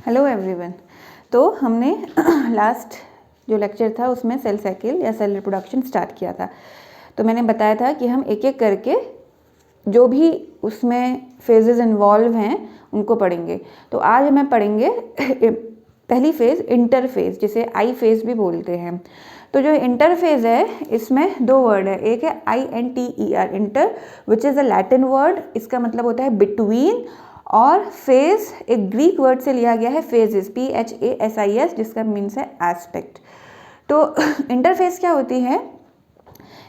Hello everyone. तो हमने last जो लेक्चर था उसमें सेल साइकिल या सेल रिप्रोडक्शन स्टार्ट किया था। तो मैंने बताया था कि हम एक एक करके जो भी उसमें फेजेस इन्वॉल्व हैं उनको पढ़ेंगे। तो आज हमें पढ़ेंगे पहली फेज़ इंटरफेज़, जिसे आई फेज़ भी बोलते हैं। तो जो इंटरफेज़ है इसमें दो वर्ड है, एक है INTER, inter which is a Latin word, इसका मतलब होता है बिटवीन, और फेज़ एक ग्रीक वर्ड से लिया गया है फेजेस, PHASIS, जिसका मीन्स है एस्पेक्ट। तो इंटरफेज़ क्या होती है?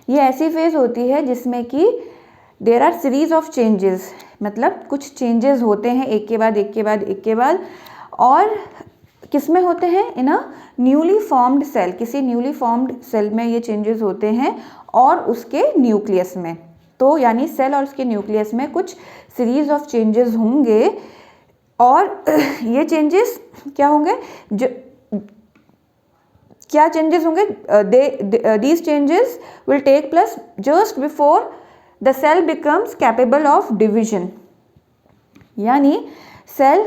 ये ऐसी फेज़ होती है जिसमें कि there are series of changes, मतलब कुछ चेंजेस होते हैं एक के बाद एक के बाद एक के बाद, और किस में होते हैं? इन अ न्यूली फॉर्म्ड सेल, किसी न्यूली फॉर्म्ड सेल में ये चेंजेस होते हैं और उसके न्यूक्लियस में। तो यानी सेल और उसके न्यूक्लियस में कुछ सीरीज ऑफ चेंजेस होंगे, और ये चेंजेस क्या होंगे? क्या चेंजेस होंगे? These changes will take place just before the cell becomes capable of division, यानी सेल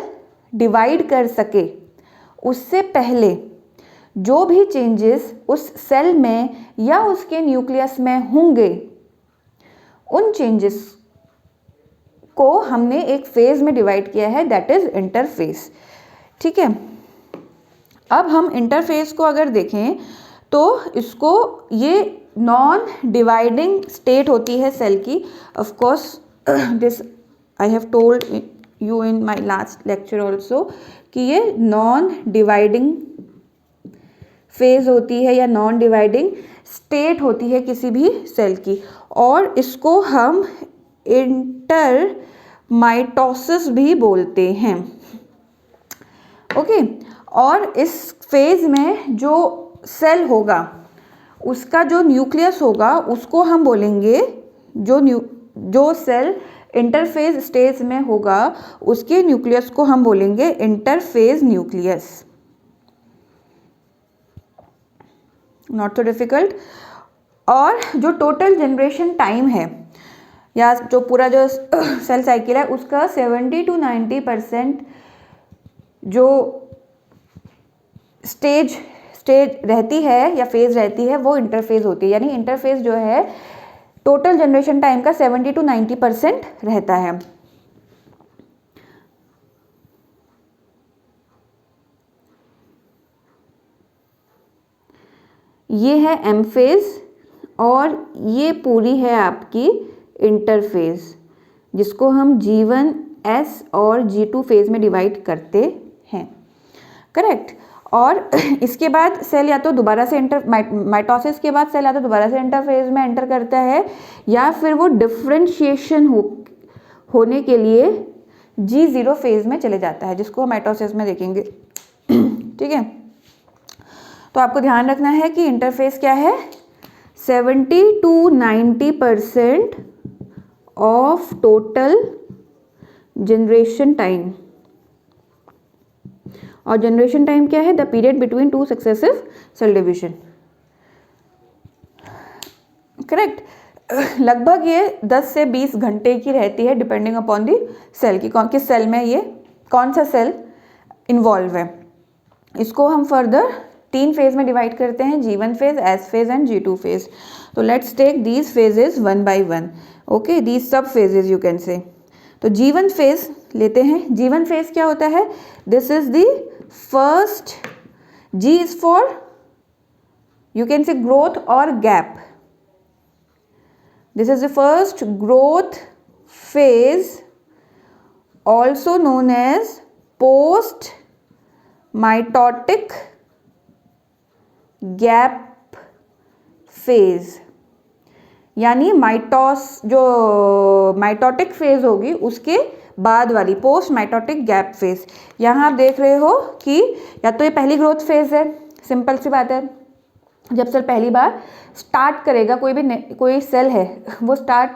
डिवाइड कर सके उससे पहले जो भी चेंजेस उस सेल में या उसके न्यूक्लियस में होंगे, उन चेंजेस को हमने एक फेज में डिवाइड किया है, दैट इज इंटरफेस। ठीक है, अब हम इंटरफेस को अगर देखें तो इसको ये नॉन डिवाइडिंग स्टेट होती है सेल की। Of course this I have told you in my last lecture also कि ये नॉन डिवाइडिंग फेज होती है या नॉन डिवाइडिंग स्टेट होती है किसी भी सेल की, और इसको हम इंटर माइटोसिस भी बोलते हैं। ओके, और इस फेज में जो सेल होगा उसका जो न्यूक्लियस होगा उसको हम बोलेंगे, जो सेल इंटरफेज स्टेज में होगा उसके न्यूक्लियस को हम बोलेंगे interphase nucleus. Not so difficult. और जो टोटल जनरेशन टाइम है या जो पूरा जो सेल साइकिल है उसका 70 to 90% जो स्टेज रहती है या फेज रहती है वो इंटरफेज होती है। यानी इंटरफेज जो है टोटल जनरेशन टाइम का 70 to 90% रहता है। ये है एम फेज और ये पूरी है आपकी इंटरफेज, जिसको हम G1, S और G2 फेज में डिवाइड करते हैं। करेक्ट। और इसके बाद सेल या तो दोबारा से माइटोसिस के बाद सेल या तो दोबारा से इंटरफेज में एंटर करता है, या फिर वो डिफ्रेंशिएशन होने के लिए G0 फेज में चले जाता है, जिसको माइटोसिस में देखेंगे। ठीक है, तो आपको ध्यान रखना है कि इंटरफेज क्या है? 70 to 90% of total generation time. और जनरेशन टाइम क्या है? The period between two successive cell division. Correct. लगभग ये 10 से 20 घंटे की रहती है, डिपेंडिंग अपॉन दी सेल की, किस सेल में ये कौन सा सेल इन्वॉल्व है। इसको हम फर्दर 3 फेज में डिवाइड करते हैं, G1 phase, S phase and G2 phase. तो let's take these phases one by one. Okay, these सब फेजेस यू कैन से। तो G1 फेज लेते हैं। G1 फेज क्या होता है? This is the first, G is for you can say growth और gap. This is the first growth phase, also known as post mitotic gap phase. यानी जो mitotic phase होगी उसके बाद वाली पोस्ट माइटोटिक गैप फेज। यहाँ आप देख रहे हो कि या तो ये पहली ग्रोथ फेज है, सिंपल सी बात है, जब सेल पहली बार स्टार्ट करेगा, कोई सेल है वो स्टार्ट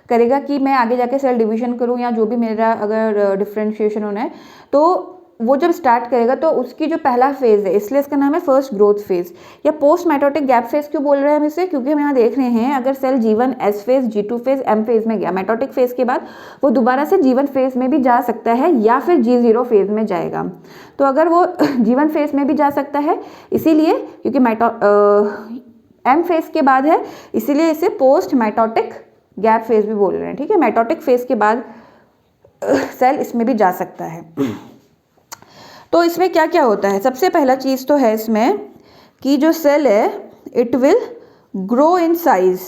करेगा कि मैं आगे जाके सेल डिवीजन करूँ या जो भी मेरा अगर डिफ्रेंशिएशन होना है, तो वो जब स्टार्ट करेगा तो उसकी जो पहला फेज़ है, इसलिए इसका नाम है फर्स्ट ग्रोथ फेज़ या पोस्ट माइटोटिक गैप फेज़। क्यों बोल रहे हैं हम इसे? क्योंकि हम यहाँ देख रहे हैं अगर cell G1 S phase, G2 phase, M phase में गया माइटोटिक फेज़ के बाद, वो दोबारा से G1 फेज़ में भी जा सकता है या फिर G0 फेज़ में जाएगा। तो अगर वो G1 फेज़ में भी जा सकता है, इसीलिए क्योंकि M फेज़ के बाद है, इसीलिए इसे पोस्ट माइटोटिक गैप फेज़ भी बोल रहे हैं। ठीक है, माइटोटिक फेज़ के बाद सेल इसमें भी जा सकता है। तो इसमें क्या क्या होता है? सबसे पहला चीज़ तो है इसमें कि जो सेल है it will grow in size,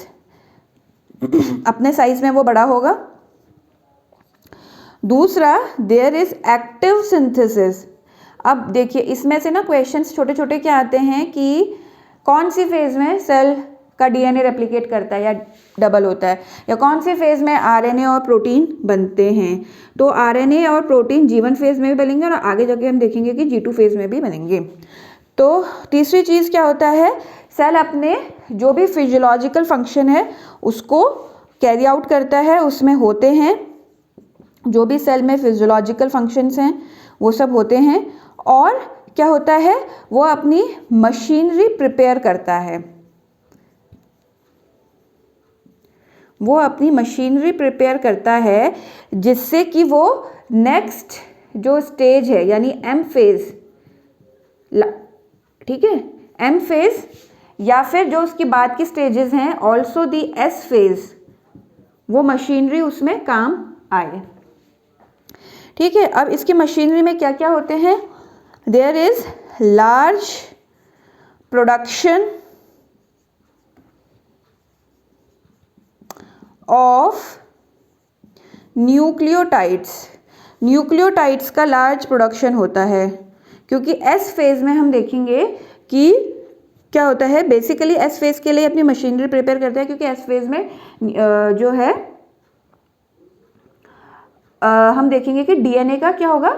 अपने साइज में वो बड़ा होगा। दूसरा, देयर इज एक्टिव सिंथेसिस। अब देखिए इसमें से ना क्वेश्चंस छोटे छोटे क्या आते हैं कि कौन सी फेज में सेल का डीएनए रेप्लिकेट करता है या डबल होता है, या कौन से फेज में आरएनए और प्रोटीन बनते हैं। तो आरएनए और प्रोटीन G1 फेज में भी बनेंगे और आगे जाके हम देखेंगे कि G2 फेज में भी बनेंगे। तो तीसरी चीज़ क्या होता है, सेल अपने जो भी फिजियोलॉजिकल फंक्शन है उसको कैरी आउट करता है, उसमें होते हैं जो भी सेल में फिजियोलॉजिकल फंक्शंस हैं वो सब होते हैं। और क्या होता है, वो अपनी मशीनरी प्रिपेयर करता है, वो अपनी मशीनरी प्रिपेयर करता है जिससे कि वो नेक्स्ट जो स्टेज है यानी M फेज, ठीक है, M फेज या फिर जो उसकी बाद की स्टेजेस हैं ऑल्सो दी S फेज, वो मशीनरी उसमें काम आए। ठीक है, अब इसकी मशीनरी में क्या क्या होते हैं, there is large production of nucleotides. Nucleotides का लार्ज प्रोडक्शन होता है, क्योंकि एस फेज में हम देखेंगे कि क्या होता है, बेसिकली एस फेज के लिए अपनी मशीनरी प्रिपेयर करते हैं, क्योंकि एस फेज में जो है हम देखेंगे कि डीएनए का क्या होगा,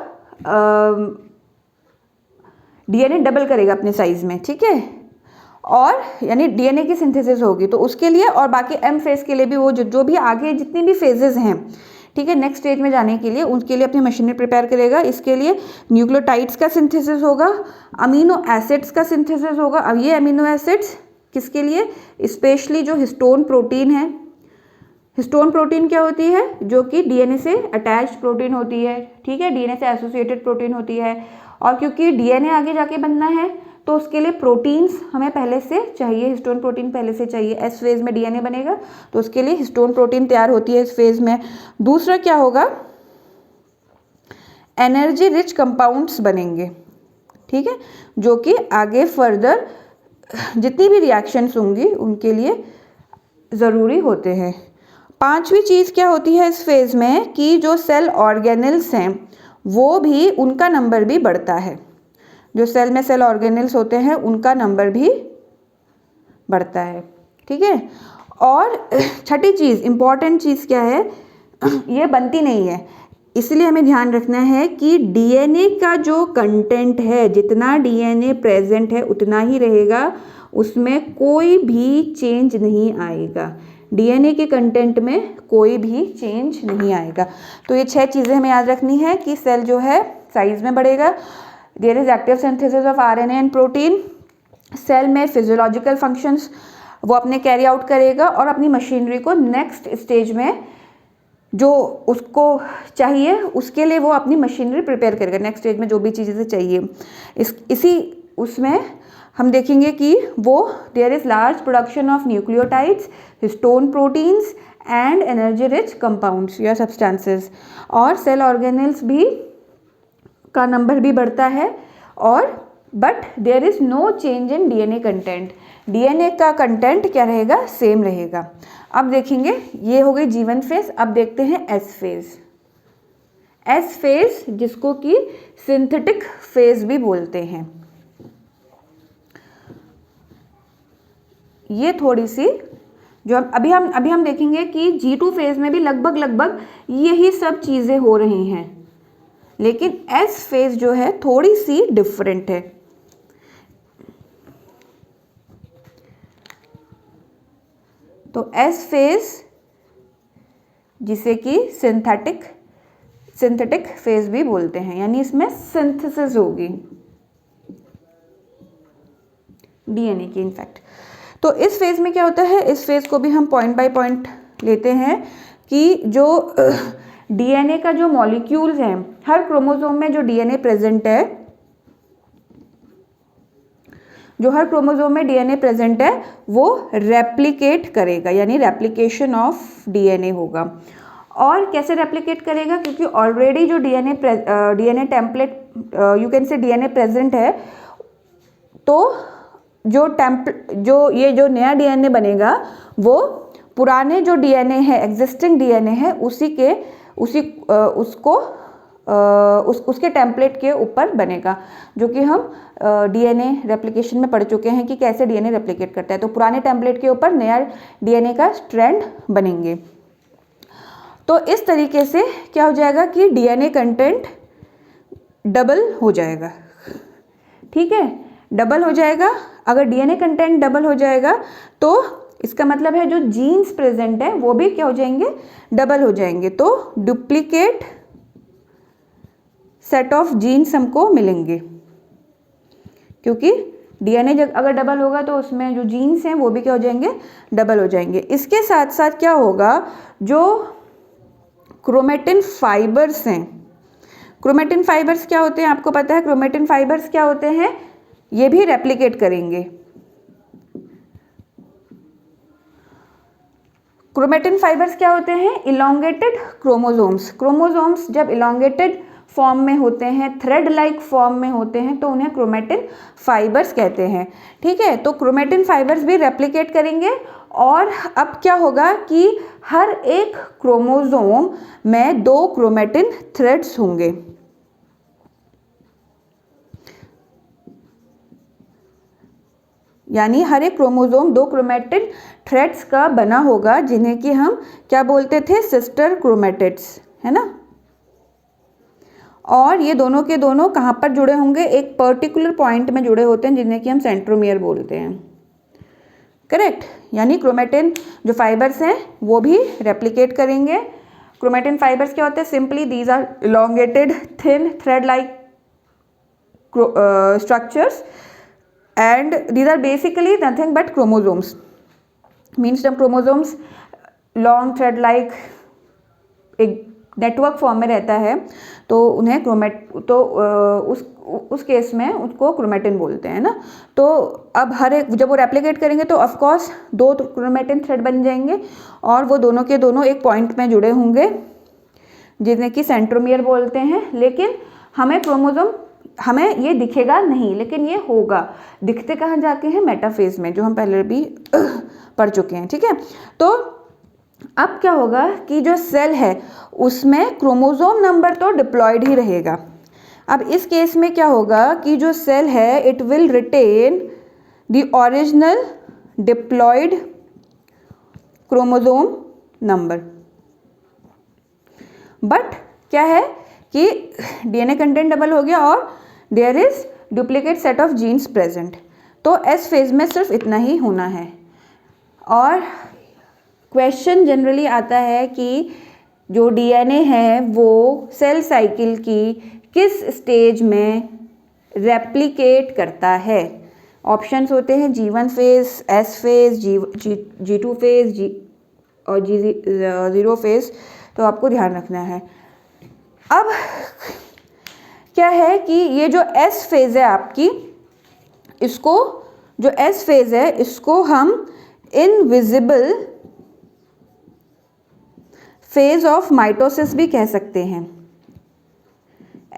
डीएनए डबल करेगा अपने साइज में। ठीक है, और यानी डीएनए की सिंथेसिस होगी, तो उसके लिए और बाकी एम फेज के लिए भी वो जो भी आगे जितनी भी फेजेस हैं, ठीक है, नेक्स्ट स्टेज में जाने के लिए उनके लिए अपनी मशीनरी प्रिपेयर करेगा। इसके लिए न्यूक्लियोटाइड्स का सिंथेसिस होगा, अमीनो एसिड्स का सिंथेसिस होगा। अब ये अमीनो एसिड्स किसके लिए, स्पेशली जो हिस्टोन प्रोटीन है। हिस्टोन प्रोटीन क्या होती है, जो कि डीएनए से अटैच्ड प्रोटीन होती है। ठीक है, डीएनए से एसोसिएटेड प्रोटीन होती है, और क्योंकि डीएनए आगे जाके बनना है तो उसके लिए प्रोटीन्स हमें पहले से चाहिए, हिस्टोन प्रोटीन पहले से चाहिए। एस फेज में डीएनए बनेगा तो उसके लिए हिस्टोन प्रोटीन तैयार होती है इस फेज में। दूसरा क्या होगा, एनर्जी रिच कंपाउंड्स बनेंगे। ठीक है, जो कि आगे फर्दर जितनी भी रिएक्शंस होंगी उनके लिए ज़रूरी होते हैं। पांचवी चीज़ क्या होती है इस फेज में कि जो सेल ऑर्गेनेल्स हैं वो भी, उनका नंबर भी बढ़ता है। जो सेल में सेल ऑर्गेनेल्स होते हैं उनका नंबर भी बढ़ता है। ठीक है, और छठी चीज़, इम्पॉर्टेंट चीज़ क्या है, ये बनती नहीं है, इसलिए हमें ध्यान रखना है कि डीएनए का जो कंटेंट है, जितना डीएनए प्रेजेंट है उतना ही रहेगा, उसमें कोई भी चेंज नहीं आएगा। डीएनए के कंटेंट में कोई भी चेंज नहीं आएगा। तो ये 6 चीज़ें हमें याद रखनी है कि सेल जो है साइज में बढ़ेगा, there is active synthesis of RNA and protein, cell में फिजियोलॉजिकल फंक्शंस वो अपने कैरी आउट करेगा, और अपनी मशीनरी को नेक्स्ट स्टेज में जो उसको चाहिए उसके लिए वो अपनी मशीनरी प्रिपेयर करेगा। नेक्स्ट स्टेज में जो भी चीज़ें चाहिए इसी उसमें हम देखेंगे कि वो there is large production of nucleotides, histone proteins and energy rich compounds या सब्सटेंसेस, और सेल ऑर्गेनेल्स भी का नंबर भी बढ़ता है, और but there is no change in DNA content. DNA का कंटेंट क्या रहेगा, सेम रहेगा। अब देखेंगे, ये हो गई G1 फेज। अब देखते हैं एस फेज। एस फेज जिसको कि सिंथेटिक फेज भी बोलते हैं। ये थोड़ी सी जो अभी हम देखेंगे कि G2 फेज में भी लगभग यही सब चीज़ें हो रही हैं, लेकिन एस फेज जो है थोड़ी सी डिफरेंट है। तो एस फेज जिसे कि सिंथेटिक सिंथेटिक फेज भी बोलते हैं, यानी इसमें सिंथेसिस होगी डीएनए की इनफैक्ट। तो इस फेज में क्या होता है, इस फेज को भी हम पॉइंट बाय पॉइंट लेते हैं कि जो डीएनए का जो मॉलिक्यूल्स हैं, हर क्रोमोसोम में जो डीएनए प्रेजेंट है, जो हर क्रोमोसोम में डीएनए प्रेजेंट है वो रेप्लिकेट करेगा, यानी रेप्लिकेशन ऑफ डीएनए होगा। और कैसे रेप्लिकेट करेगा, क्योंकि ऑलरेडी जो डीएनए टेम्पलेट यू कैन से डीएनए प्रेजेंट है, तो जो ये जो नया डीएनए बनेगा वो पुराने जो डीएनए है, एग्जिस्टिंग डीएनए है, उसके टेम्पलेट के ऊपर बनेगा, जो कि हम डीएनए रेप्लिकेशन में पढ़ चुके हैं कि कैसे डीएनए रेप्लिकेट करता है। तो पुराने टेम्पलेट के ऊपर नया डीएनए का स्ट्रैंड बनेंगे। तो इस तरीके से क्या हो जाएगा कि डीएनए कंटेंट डबल हो जाएगा, ठीक है, डबल हो जाएगा। अगर डीएनए कंटेंट डबल हो जाएगा तो इसका मतलब है जो जीन्स प्रेजेंट है वो भी क्या हो जाएंगे, डबल हो जाएंगे। तो डुप्लीकेट सेट ऑफ जीन्स हमको मिलेंगे, क्योंकि डीएनए जब अगर डबल होगा तो उसमें जो जीन्स हैं वो भी क्या हो जाएंगे, डबल हो जाएंगे। इसके साथ साथ क्या होगा, जो क्रोमेटिन फाइबर्स हैं, क्रोमेटिन फाइबर्स क्या होते हैं आपको पता है, क्रोमेटिन फाइबर्स क्या होते हैं, ये भी रेप्लिकेट करेंगे। क्रोमेटिन फाइबर्स क्या होते हैं, इलोंगेटेड क्रोमोसोम्स। क्रोमोसोम्स जब इलोंगेटेड फॉर्म में होते हैं, थ्रेड लाइक फॉर्म में होते हैं, तो उन्हें क्रोमेटिन फाइबर्स कहते हैं, ठीक है। तो क्रोमेटिन फाइबर्स भी रेप्लिकेट करेंगे। और अब क्या होगा कि हर एक क्रोमोसोम में 2 क्रोमेटिन थ्रेड्स होंगे, यानी हर एक क्रोमोसोम 2 क्रोमेटिन थ्रेड्स का बना होगा, जिन्हें कि हम क्या बोलते थे, सिस्टर क्रोमेटिड्स, है ना। और ये दोनों के दोनों कहाँ पर जुड़े होंगे, एक पर्टिकुलर पॉइंट में जुड़े होते हैं, जिन्हें कि हम सेंट्रोमियर बोलते हैं, करेक्ट। यानी क्रोमेटिन जो फाइबर्स हैं वो भी रेप्लिकेट करेंगे। क्रोमेटिन फाइबर्स क्या होते हैं, simply these are elongated thin thread like structures, and these are basically nothing but chromosomes, means the chromosomes long thread like एक नेटवर्क फॉर्म में रहता है, तो उन्हें उस केस में उसको क्रोमेटिन बोलते हैं ना। तो अब हर एक जब वो रेप्लिकेट करेंगे तो ऑफ कोर्स 2 क्रोमेटिन थ्रेड बन जाएंगे, और वो दोनों के दोनों एक पॉइंट में जुड़े होंगे, जिन्हें कि सेंट्रोमियर बोलते हैं। लेकिन हमें क्रोमोसोम हमें ये दिखेगा नहीं, लेकिन ये होगा। दिखते कहाँ जाके हैं, मेटाफेज में, जो हम पहले भी पढ़ चुके हैं, ठीक है। तो अब क्या होगा कि जो सेल है उसमें क्रोमोसोम नंबर तो डिप्लॉयड ही रहेगा। अब इस केस में क्या होगा कि जो सेल है it will retain the original diploid chromosome number, but क्या है कि डीएनए कंटेंट डबल हो गया और there is duplicate set of genes present. तो एस फेज में सिर्फ इतना ही होना है। और क्वेश्चन जनरली आता है कि जो डीएनए है वो सेल साइकिल की किस स्टेज में रेप्लिकेट करता है। ऑप्शंस होते हैं G1 phase, S phase, G2 phase, और G0 फेज, तो आपको ध्यान रखना है। अब क्या है कि ये जो S फेज है आपकी, इसको जो S फेज है इसको हम इनविजिबल फेज ऑफ माइटोसिस भी कह सकते हैं।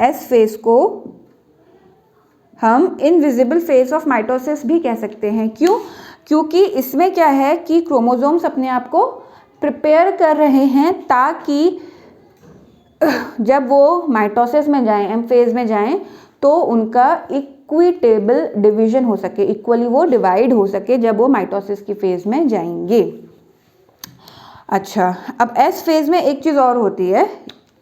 S फेज को हम इनविजिबल फेज ऑफ माइटोसिस भी कह सकते हैं। क्यों? क्योंकि इसमें क्या है कि क्रोमोसोम्स अपने आप को प्रिपेयर कर रहे हैं ताकि जब वो माइटोसिस में जाएं, एम फेज में जाएं, तो उनका इक्विटेबल डिवीजन हो सके, इक्वली वो डिवाइड हो सके जब वो माइटोसिस की फेज में जाएंगे। अच्छा, अब एस फेज में एक चीज़ और होती है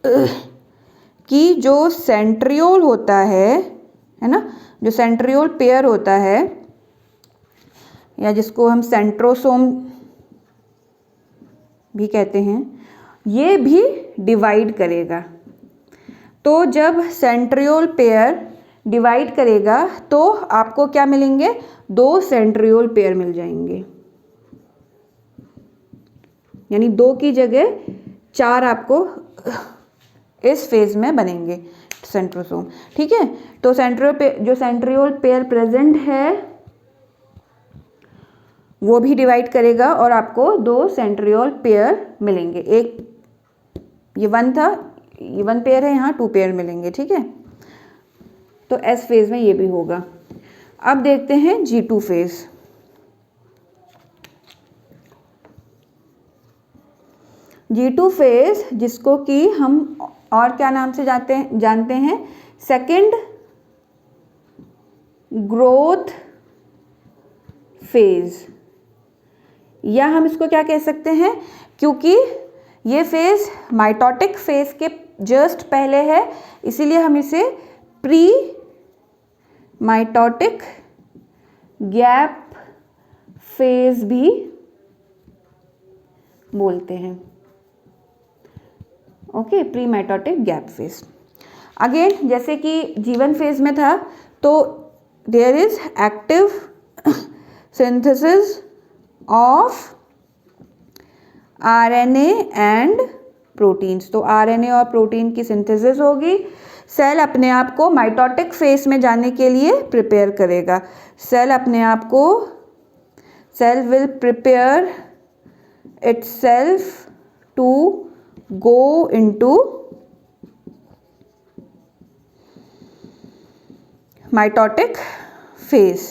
कि जो सेंट्रियोल होता है ना, जो सेंट्रियोल पेयर होता है, या जिसको हम सेंट्रोसोम भी कहते हैं, ये भी डिवाइड करेगा। तो जब सेंट्रियोल पेयर डिवाइड करेगा तो आपको क्या मिलेंगे, 2 सेंट्रियोल पेयर मिल जाएंगे, यानी 2 की जगह 4 आपको इस फेज में बनेंगे सेंट्रोसोम। ठीक है, तो जो सेंट्रियोल पेयर प्रेजेंट है वो भी डिवाइड करेगा और आपको 2 सेंट्रियोल पेयर मिलेंगे। एक ये 1 था, ये 1 पेयर है, यहाँ 2 पेयर मिलेंगे। ठीक है, तो एस फेज में ये भी होगा। अब देखते हैं G2 फेज। G2 फेज जिसको कि हम और क्या नाम से जानते हैं, सेकेंड ग्रोथ फेज, या हम इसको क्या कह सकते हैं, क्योंकि ये फेज माइटोटिक फेज के जस्ट पहले है, इसीलिए हम इसे प्री माइटोटिक गैप फेज भी बोलते हैं। Okay, pre mitotic gap phase. Again जैसे कि G1 फेज में था, तो there is active synthesis of RNA and proteins. तो RNA और प्रोटीन की सिंथेसिस होगी। सेल अपने आप को माइटोटिक फेज में जाने के लिए प्रिपेयर करेगा। Cell will prepare itself to go into mitotic phase।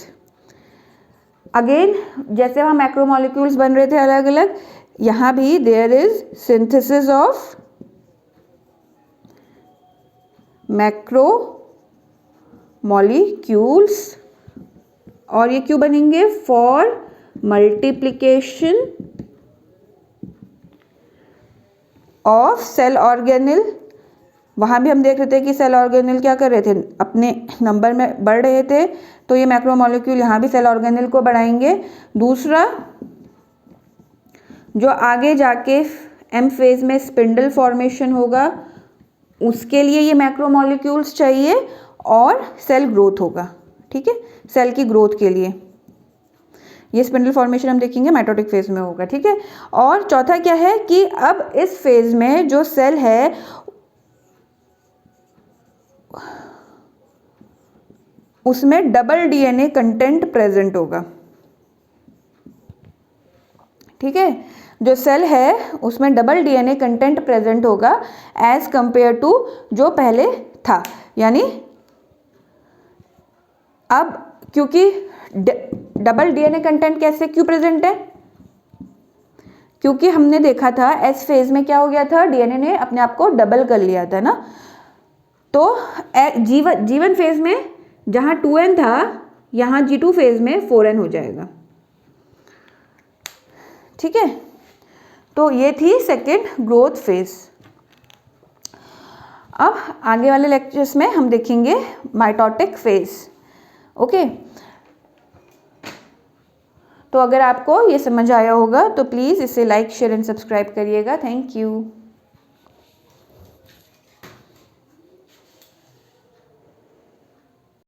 Again जैसे वहाँ मैक्रोमोलिक्यूल्स बन रहे थे अलग अलग, यहाँ भी there is synthesis of macromolecules. और ये क्यों बनेंगे, for multiplication of cell organelle. वहाँ भी हम देख रहे थे कि सेल ऑर्गेनिल क्या कर रहे थे, अपने नंबर में बढ़ रहे थे, तो ये मैक्रोमोलिक्यूल यहाँ भी सेल ऑर्गेनिल को बढ़ाएंगे। दूसरा, जो आगे जाके एम फेज में स्पिंडल फॉर्मेशन होगा, उसके लिए ये मैक्रोमोलिक्यूल्स चाहिए, और सेल ग्रोथ होगा। ठीक है, सेल की ग्रोथ के लिए ये स्पिंडल फॉर्मेशन हम देखेंगे माइटोटिक फेज में होगा। ठीक है, और चौथा क्या है कि अब इस फेज में जो सेल है उसमें डबल DNA कंटेंट प्रेजेंट होगा। ठीक है, जो सेल है उसमें डबल DNA कंटेंट प्रेजेंट होगा एज कंपेयर टू जो पहले था। यानी अब क्योंकि डबल DNA कंटेंट कैसे क्यों प्रेजेंट है, क्योंकि हमने देखा था एस फेज में क्या हो गया था, DNA ने अपने आप को डबल कर लिया था ना। तो G1 फेज में जहां 2N था, यहां G2 फेज में 4N हो जाएगा। ठीक है, तो ये थी सेकेंड ग्रोथ फेज। अब आगे वाले लेक्चर्स में हम देखेंगे माइटोटिक फेज। ओके, तो अगर आपको ये समझ आया होगा तो प्लीज़ इसे लाइक, शेयर एंड सब्सक्राइब करिएगा। Thank you.